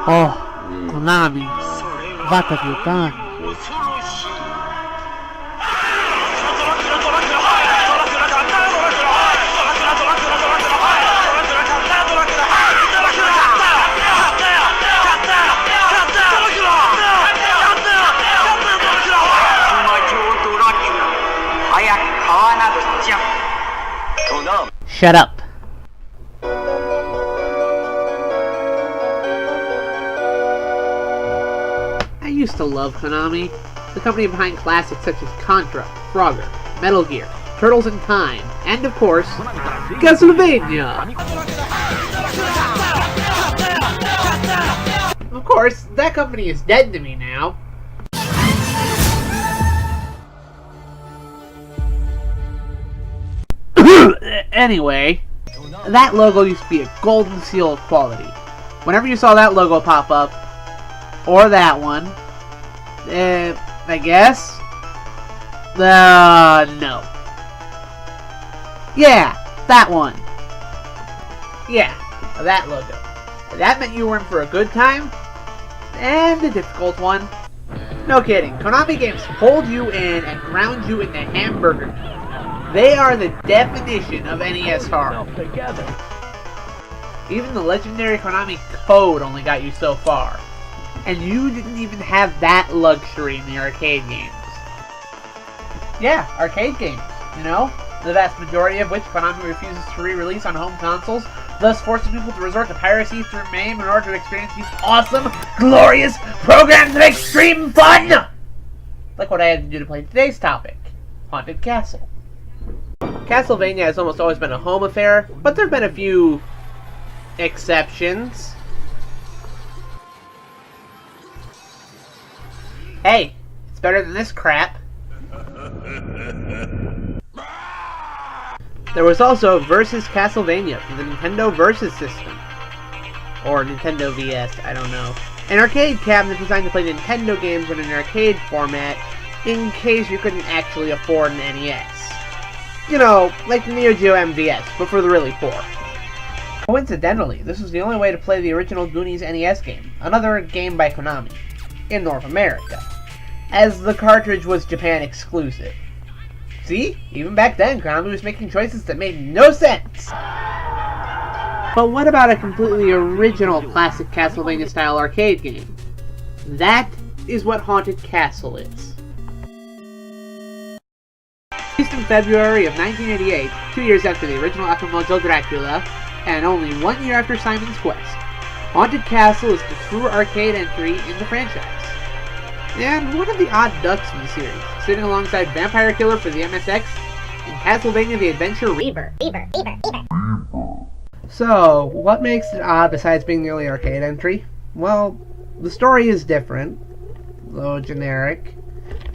Oh, Konami, what have you done? Shut up. I used to love Konami, the company behind classics such as Contra, Frogger, Metal Gear, Turtles in Time, and of course, Castlevania! Of course, that company is dead to me now. Anyway, that logo used to be a golden seal of quality. Whenever you saw that logo pop up, or that one, I guess? No. Yeah, that one. Yeah, that logo. That meant you were in for a good time, and a difficult one. No kidding, Konami games hold you in and ground you into hamburger. They are the definition of NES horror. Even the legendary Konami code only got you so far. And you didn't even have that luxury in the arcade games. Yeah, arcade games, you know? The vast majority of which Konami refuses to re-release on home consoles, thus forcing people to resort to piracy through MAME in order to experience these awesome, glorious programs of extreme fun! Like what I had to do to play today's topic, Haunted Castle. Castlevania has almost always been a home affair, but there have been a few exceptions. Hey, it's better than this crap. There was also Versus Castlevania for the Nintendo Versus system. Or Nintendo VS, I don't know. An arcade cabinet designed to play Nintendo games in an arcade format in case you couldn't actually afford an NES. You know, like the Neo Geo MVS, but for the really poor. Coincidentally, this was the only way to play the original Goonies NES game, another game by Konami, in North America, as the cartridge was Japan exclusive. See? Even back then, Konami was making choices that made no sense! But what about a completely original classic Castlevania-style arcade game? That is what Haunted Castle is. Released in February of 1988, 2 years after the original Akumajou Dracula, and only 1 year after Simon's Quest, Haunted Castle is the true arcade entry in the franchise. And one of the odd ducks in the series, sitting alongside Vampire Killer for the MSX and Castlevania The Adventure Reaper. So, what makes it odd besides being the only arcade entry? Well, the story is different, though generic.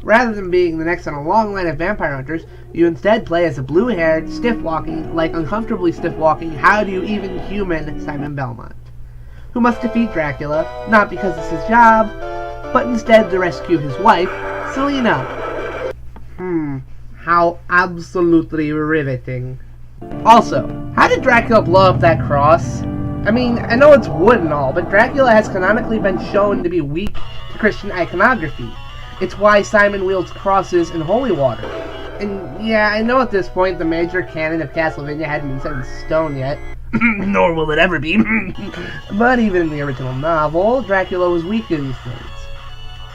Rather than being the next in a long line of vampire hunters, you instead play as a blue-haired, stiff-walking, uncomfortably stiff-walking, how-do-you-even human Simon Belmont, who must defeat Dracula, not because it's his job, but instead to rescue his wife, Selena. How absolutely riveting. Also, how did Dracula blow up that cross? I mean, I know it's wood and all, but Dracula has canonically been shown to be weak to Christian iconography. It's why Simon wields crosses in holy water. And yeah, I know at this point the major canon of Castlevania hadn't been set in stone yet. Nor will it ever be. But even in the original novel, Dracula was weak to these things.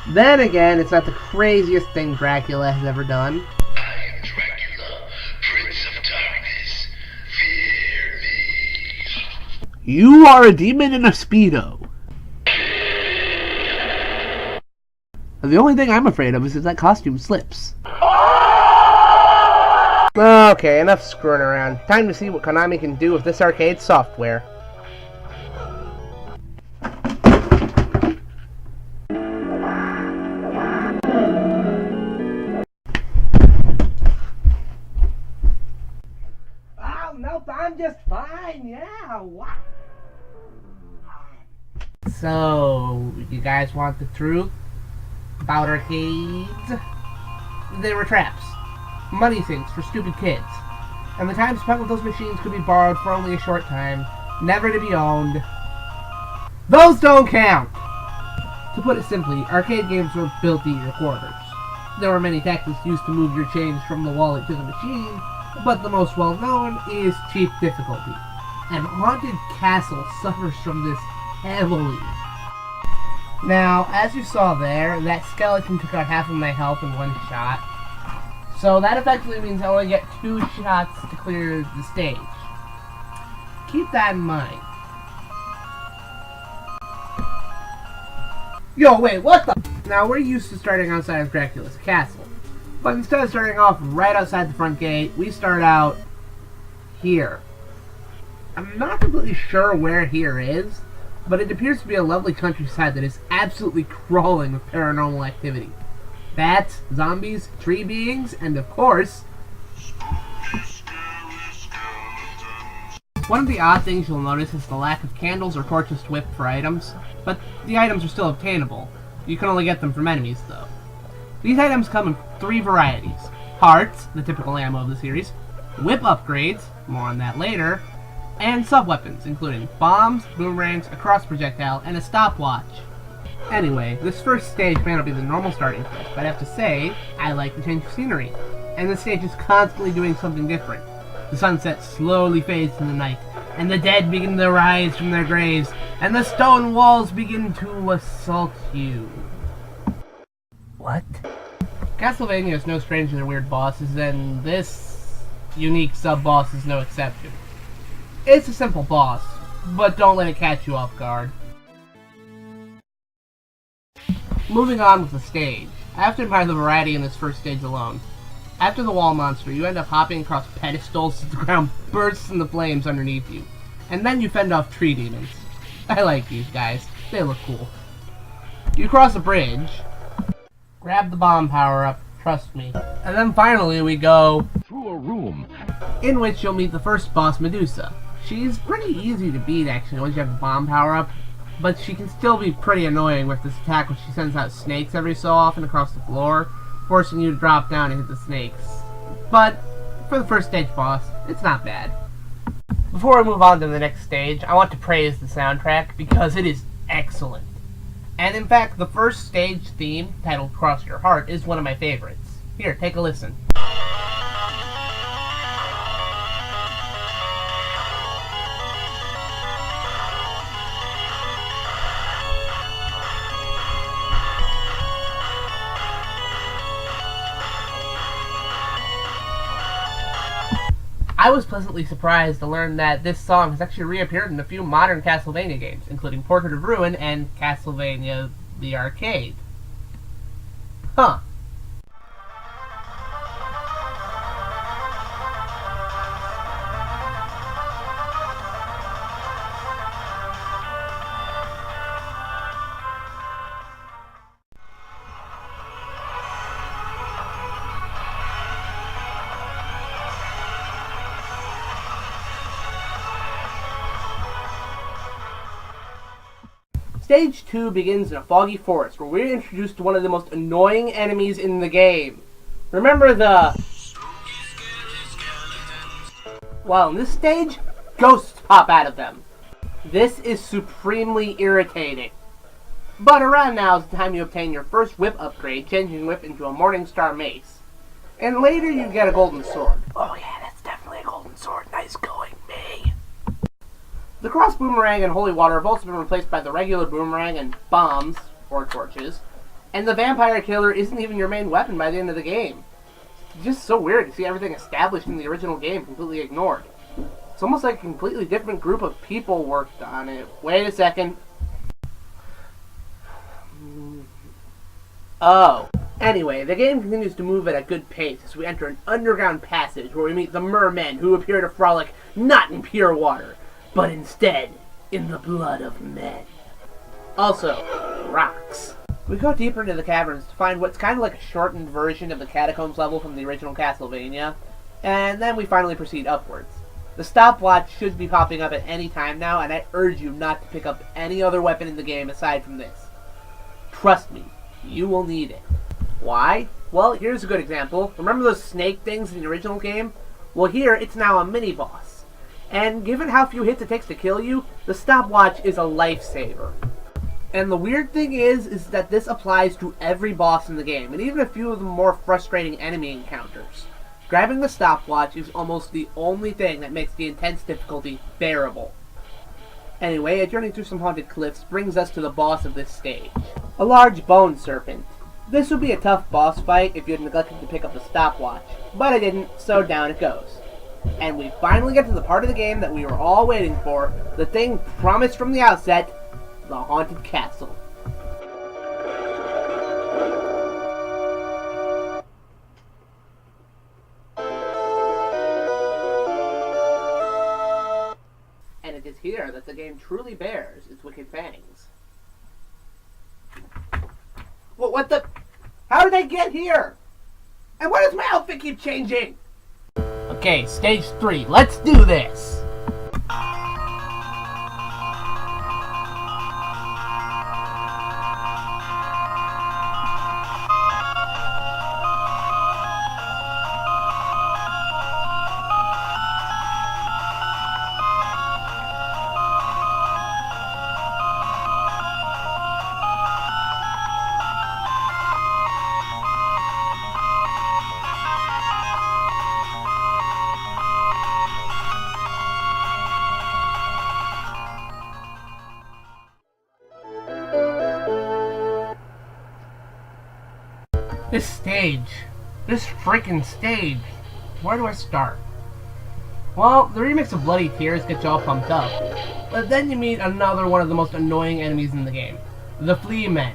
Then again, it's not the craziest thing Dracula has ever done. I am Dracula, Prince of Darkness. Fear me. You are a demon in a Speedo. The only thing I'm afraid of is if that costume slips. Okay, enough screwing around. Time to see what Konami can do with this arcade software. Oh, nope, I'm just fine, yeah, what? So, you guys want the truth about arcades? They were traps. Money sinks for stupid kids. and the time spent with those machines could be borrowed for only a short time, never to be owned. Those don't count! To put it simply, arcade games were built to eat your quarters. There were many tactics used to move your change from the wallet to the machine, but the most well-known is cheap difficulty. And Haunted Castle suffers from this heavily. Now, as you saw there, that skeleton took out half of my health in one shot. So that effectively means I only get 2 shots to clear the stage. Keep that in mind. Yo, wait, what the? Now, we're used to starting outside of Dracula's castle. But instead of starting off right outside the front gate, we start out here. I'm not completely sure where here is, but it appears to be a lovely countryside that is absolutely crawling with paranormal activity. Bats, zombies, tree beings, and of course, one of the odd things you'll notice is the lack of candles or torches to whip for items, but the items are still obtainable. You can only get them from enemies, though. These items come in 3 varieties. Hearts, the typical ammo of the series, whip upgrades, more on that later, and sub-weapons, including bombs, boomerangs, a cross projectile, and a stopwatch. Anyway, this first stage may not be the normal starting place, but I have to say, I like the change of scenery. And the stage is constantly doing something different. The sunset slowly fades to the night, and the dead begin to rise from their graves, and the stone walls begin to assault you. What? Castlevania is no stranger to weird bosses, and this unique sub-boss is no exception. It's a simple boss, but don't let it catch you off guard. Moving on with the stage. I have to admire the variety in this first stage alone. After the wall monster, you end up hopping across pedestals as the ground bursts into flames underneath you. And then you fend off tree demons. I like these guys. They look cool. You cross a bridge, grab the bomb power-up, trust me. And then finally we go through a room in which you'll meet the first boss, Medusa. She's pretty easy to beat actually once you have the bomb power-up, but she can still be pretty annoying with this attack when she sends out snakes every so often across the floor, forcing you to drop down and hit the snakes. But for the first stage boss, it's not bad. Before we move on to the next stage, I want to praise the soundtrack because it is excellent. And in fact, the first stage theme, titled Cross Your Heart, is one of my favorites. Here, take a listen. I was pleasantly surprised to learn that this song has actually reappeared in a few modern Castlevania games, including Portrait of Ruin and Castlevania the Arcade. Huh. Stage 2 begins in a foggy forest where we're introduced to one of the most annoying enemies in the game. Remember the... Well, in this stage, ghosts pop out of them. This is supremely irritating. But around now is the time you obtain your first whip upgrade, changing whip into a Morningstar Mace. And later you get a golden sword. Oh yeah, that's definitely a golden sword. Nice going, me. The cross boomerang and holy water have also been replaced by the regular boomerang and bombs, or torches, and the vampire killer isn't even your main weapon by the end of the game. It's just so weird to see everything established in the original game completely ignored. It's almost like a completely different group of people worked on it. Wait a second. Oh. Anyway, the game continues to move at a good pace as we enter an underground passage where we meet the mermen who appear to frolic not in pure water, but instead, in the blood of men. Also, rocks. We go deeper into the caverns to find what's kind of like a shortened version of the catacombs level from the original Castlevania, and then we finally proceed upwards. The stopwatch should be popping up at any time now, and I urge you not to pick up any other weapon in the game aside from this. Trust me, you will need it. Why? Well, here's a good example. Remember those snake things in the original game? Well, here, it's now a mini-boss. And given how few hits it takes to kill you, the stopwatch is a lifesaver. And the weird thing is that this applies to every boss in the game, and even a few of the more frustrating enemy encounters. Grabbing the stopwatch is almost the only thing that makes the intense difficulty bearable. Anyway, a journey through some haunted cliffs brings us to the boss of this stage. A large bone serpent. This would be a tough boss fight if you had neglected to pick up the stopwatch, but I didn't, so down it goes. And we finally get to the part of the game that we were all waiting for, the thing promised from the outset, the haunted castle. And it is here that the game truly bears its wicked fangs. What the? How did I get here? And why does my outfit keep changing? Okay, stage 3. Let's do this! This freaking stage. Where do I start? Well, the remix of Bloody Tears gets you all pumped up, but then you meet another one of the most annoying enemies in the game, the Flea Men.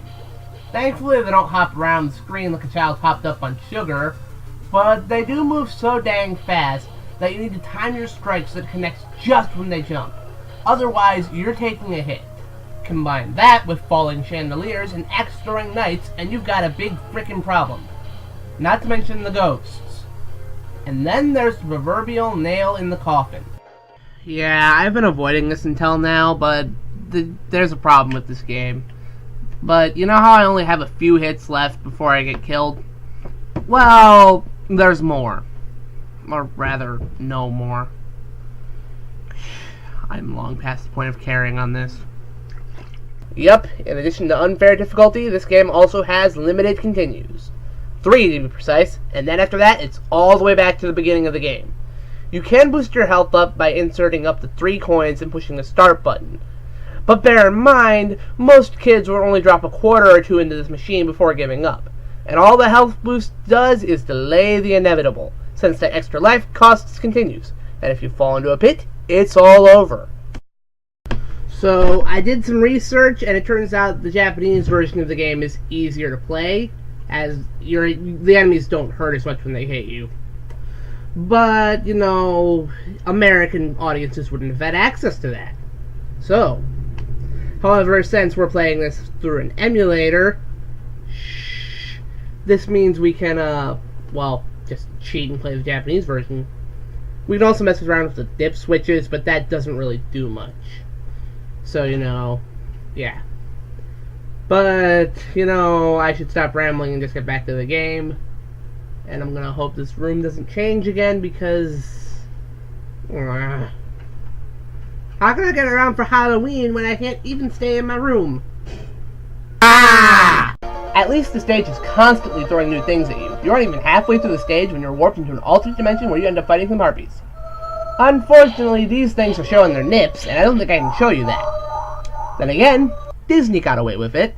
Thankfully, they don't hop around the screen like a child hopped up on sugar, but they do move so dang fast that you need to time your strike so it connects just when they jump. Otherwise, you're taking a hit. Combine that with falling chandeliers and axe-throwing knights, and you've got a big frickin' problem. Not to mention the ghosts. And then there's the proverbial nail in the coffin. Yeah, I've been avoiding this until now, but there's a problem with this game. But you know how I only have a few hits left before I get killed? Well, there's more. Or rather, no more. I'm long past the point of caring on this. Yep, in addition to unfair difficulty, this game also has limited continues. 3 to be precise, and then after that, it's all the way back to the beginning of the game. You can boost your health up by inserting up to 3 coins and pushing the start button. But bear in mind, most kids will only drop a quarter or 2 into this machine before giving up. And all the health boost does is delay the inevitable, since the extra life costs continues. And if you fall into a pit, it's all over. So, I did some research, and it turns out the Japanese version of the game is easier to play, as the enemies don't hurt as much when they hit you. But, you know, American audiences wouldn't have had access to that. So, however, since we're playing this through an emulator, this means we can, well, just cheat and play the Japanese version. We can also mess around with the dip switches, but that doesn't really do much. So, you know, yeah. But, you know, I should stop rambling and just get back to the game. And I'm gonna hope this room doesn't change again because... how can I get around for Halloween when I can't even stay in my room? Ah! At least the stage is constantly throwing new things at you. You aren't even halfway through the stage when you're warped into an alternate dimension where you end up fighting some harpies. Unfortunately, these things are showing their nips, and I don't think I can show you that. Then again, Disney got away with it.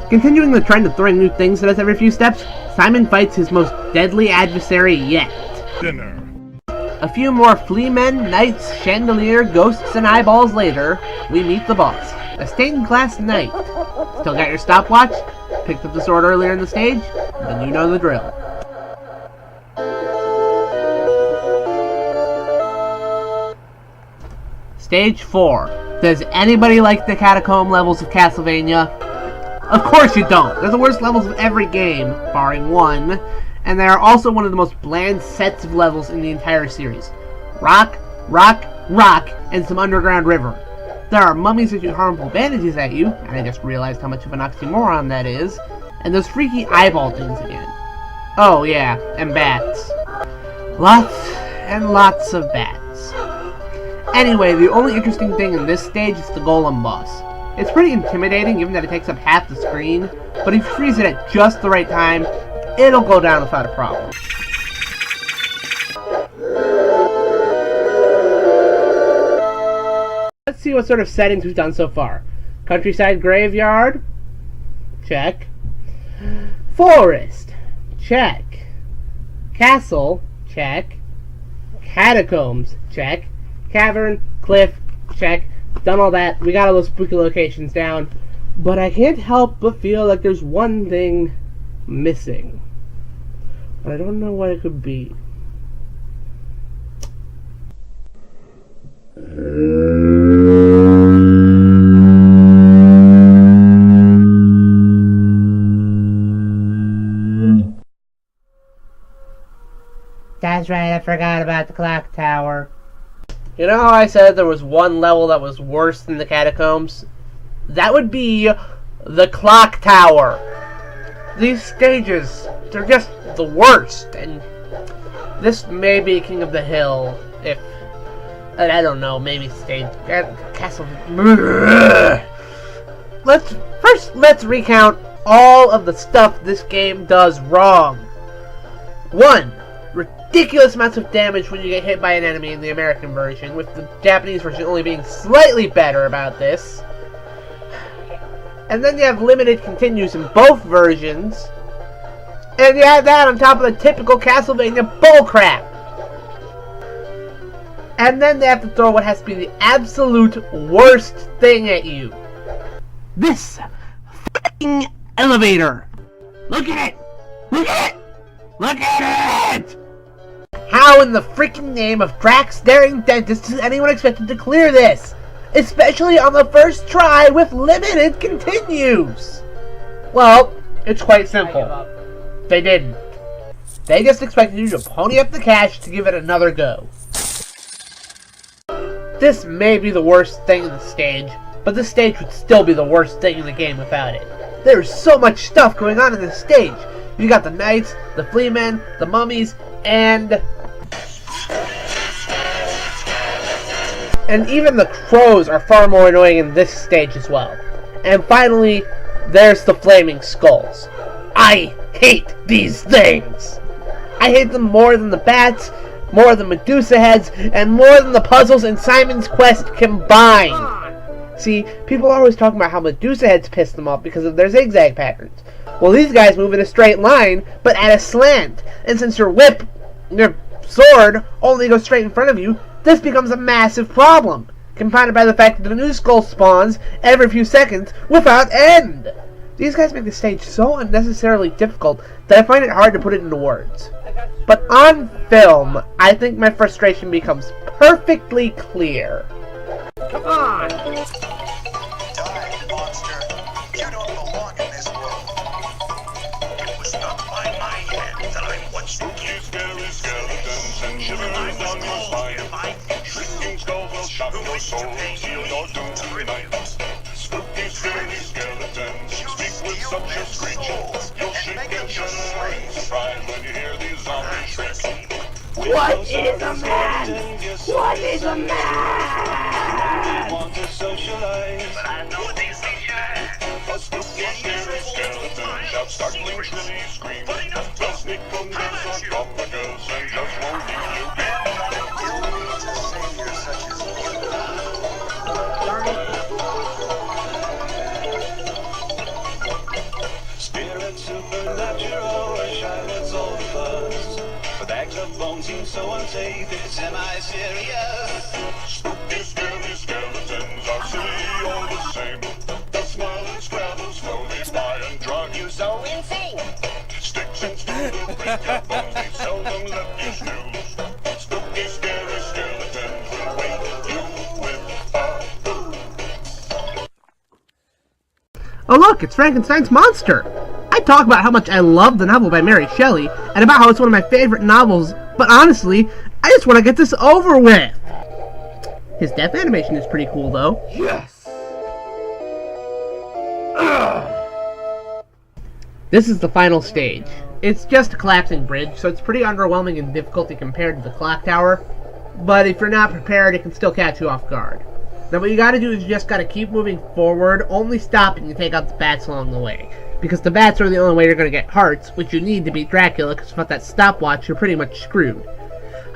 Continuing the trend of throwing new things at us every few steps, Simon fights his most deadly adversary yet. Dinner. A few more flea men, knights, chandelier, ghosts, and eyeballs later, we meet the boss, a stained glass knight. Still got your stopwatch? Picked up the sword earlier in the stage? Then you know the drill. Stage 4. Does anybody like the catacomb levels of Castlevania? Of course you don't! They're the worst levels of every game, barring one, and they are also one of the most bland sets of levels in the entire series. Rock, rock, rock, and some underground river. There are mummies that shoot harmful bandages at you, and I just realized how much of an oxymoron that is, and those freaky eyeball things again. Oh yeah, and bats. Lots and lots of bats. Anyway, the only interesting thing in this stage is the golem boss. It's pretty intimidating given that it takes up half the screen, but if you freeze it at just the right time, it'll go down without a problem. Let's see what sort of settings we've done so far. Countryside graveyard, check. Forest, check. Castle, check. Catacombs, check. Cavern, cliff, check. Done all that. We got all those spooky locations down. But I can't help but feel like there's one thing missing. But I don't know what it could be. That's right, I forgot about the clock tower. You know how I said there was one level that was worse than the catacombs? That would be the clock tower. These stages, they're just the worst, and this may be King of the Hill, if, I don't know, maybe stage, Castle, let's recount all of the stuff this game does wrong. 1. Ridiculous amounts of damage when you get hit by an enemy in the American version, with the Japanese version only being slightly better about this. And then you have limited continues in both versions. And you have that on top of the typical Castlevania bullcrap. And then they have to throw what has to be the absolute worst thing at you. This f***ing elevator. Look at it! Look at it! Look at it! How in the freaking name of Drax Daring Dentist is anyone expected to clear this? Especially on the first try with limited continues! Well, it's quite simple. They didn't. They just expected you to pony up the cash to give it another go. This may be the worst thing in the stage, but this stage would still be the worst thing in the game without it. There's so much stuff going on in this stage. You got the knights, the flea men, the mummies, and even the crows are far more annoying in this stage as well. And finally, there's the flaming skulls. I hate these things! I hate them more than the bats, more than Medusa heads, and more than the puzzles in Simon's Quest combined! See, people are always talking about how Medusa heads piss them off because of their zigzag patterns. Well, these guys move in a straight line, but at a slant. And since your sword only goes straight in front of you, this becomes a massive problem, compounded by the fact that a new skull spawns every few seconds without end. These guys make the stage so unnecessarily difficult that I find it hard to put it into words. But on film, I think my frustration becomes perfectly clear. Come on! Die, monster. You don't belong in this world. It was not by my hand that I once Spooky, scary skeletons and shivers down your spine. Shrieking skulls will shock your soul, seal your doom tonight. Spooky, scary skeletons speak with such a screech. You'll shake and shudder in surprise when you hear these zombies shriek. What is a man? What is a man? Want to socialize, but I know these things. a spooky, scary skeleton shouts startling, shrilly screams. They'll sneak from your sarcophagus and just won't leave you be. Spirit supernatural, wish I was all the buzz. But bags of bones seem so unsafe, it's semi-serious. Spooky, scary skeletons are silly all the same. They'll smile and scramble slowly by and drive you so insane. Sticks and stones will break your bones, they seldom let you snooze. Spooky, scary skeletons will wake you with a boo. Oh look, it's Frankenstein's monster! I talk about how much I love the novel by Mary Shelley, and about how it's one of my favorite novels, but honestly, I just want to get this over with! His death animation is pretty cool though. Yes! This is the final stage. It's just a collapsing bridge, so it's pretty underwhelming in difficulty compared to the clock tower, but if you're not prepared, it can still catch you off guard. Now what you gotta do is you just gotta keep moving forward, only stopping to take out the bats along the way. Because the bats are the only way you're gonna get hearts, which you need to beat Dracula, because without that stopwatch, you're pretty much screwed.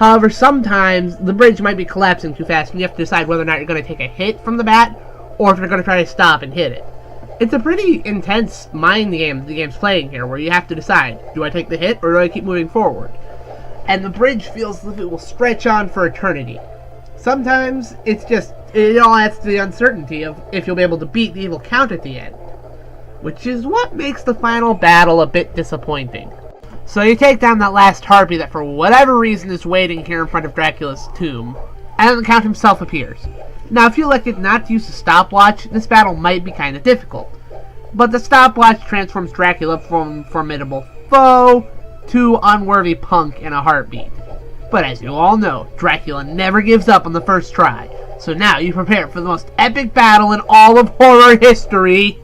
However, sometimes the bridge might be collapsing too fast, and you have to decide whether or not you're gonna take a hit from the bat, or if you're gonna try to stop and hit it. It's a pretty intense mind game the game's playing here, where you have to decide, do I take the hit, or do I keep moving forward? And the bridge feels as if it will stretch on for eternity. Sometimes, it all adds to the uncertainty of if you'll be able to beat the evil count at the end. Which is what makes the final battle a bit disappointing. So you take down that last harpy that for whatever reason is waiting here in front of Dracula's tomb, and then the Count himself appears. Now if you elected not to use the stopwatch, this battle might be kinda difficult. But the stopwatch transforms Dracula from formidable foe to unworthy punk in a heartbeat. But as you all know, Dracula never gives up on the first try. So now you prepare for the most epic battle in all of horror history.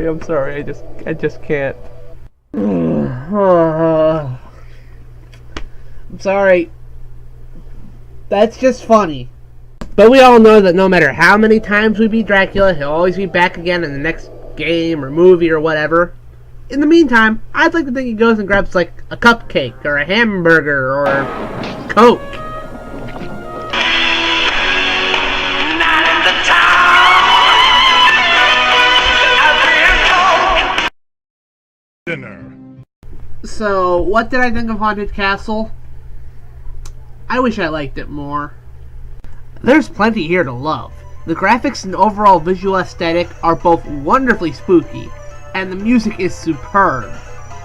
I'm sorry, I just can't. I'm sorry. That's just funny. But we all know that no matter how many times we beat Dracula, he'll always be back again in the next game or movie or whatever. In the meantime, I'd like to think he goes and grabs like a cupcake or a hamburger or Coke. Dinner. So, what did I think of Haunted Castle? I wish I liked it more. There's plenty here to love. The graphics and overall visual aesthetic are both wonderfully spooky, and the music is superb.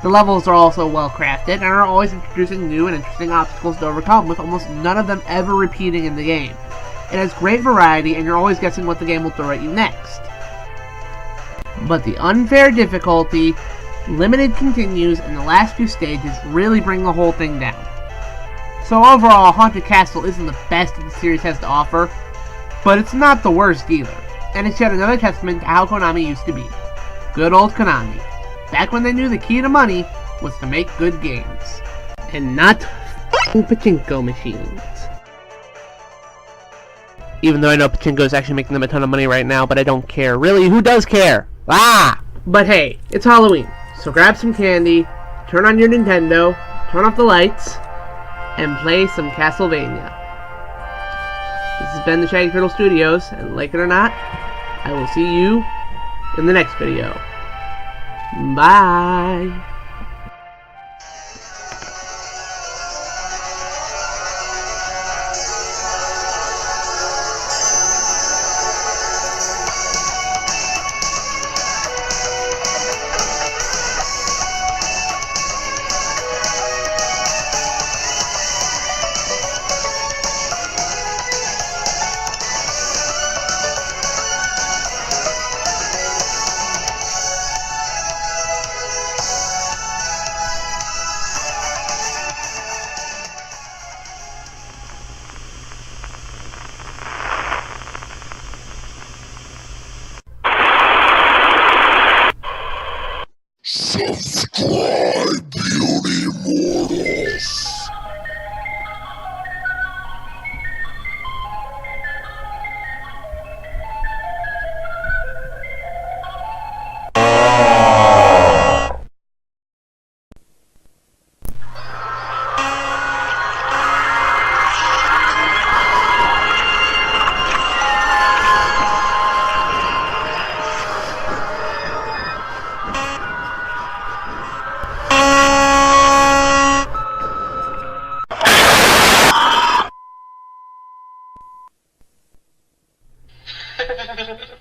The levels are also well crafted and are always introducing new and interesting obstacles to overcome, with almost none of them ever repeating in the game. It has great variety, and you're always guessing what the game will throw at you next. But the unfair difficulty, limited continues, and the last few stages really bring the whole thing down. So overall, Haunted Castle isn't the best that the series has to offer, but it's not the worst either, and it's yet another testament to how Konami used to be. Good old Konami. Back when they knew the key to money was to make good games, and not f***ing pachinko machines. Even though I know pachinko is actually making them a ton of money right now, but I don't care. Really, who does care? Ah! But hey, it's Halloween. So grab some candy, turn on your Nintendo, turn off the lights, and play some Castlevania. This has been the Shaggy Turtle Studios, and like it or not, I will see you in the next video. Bye! Bye.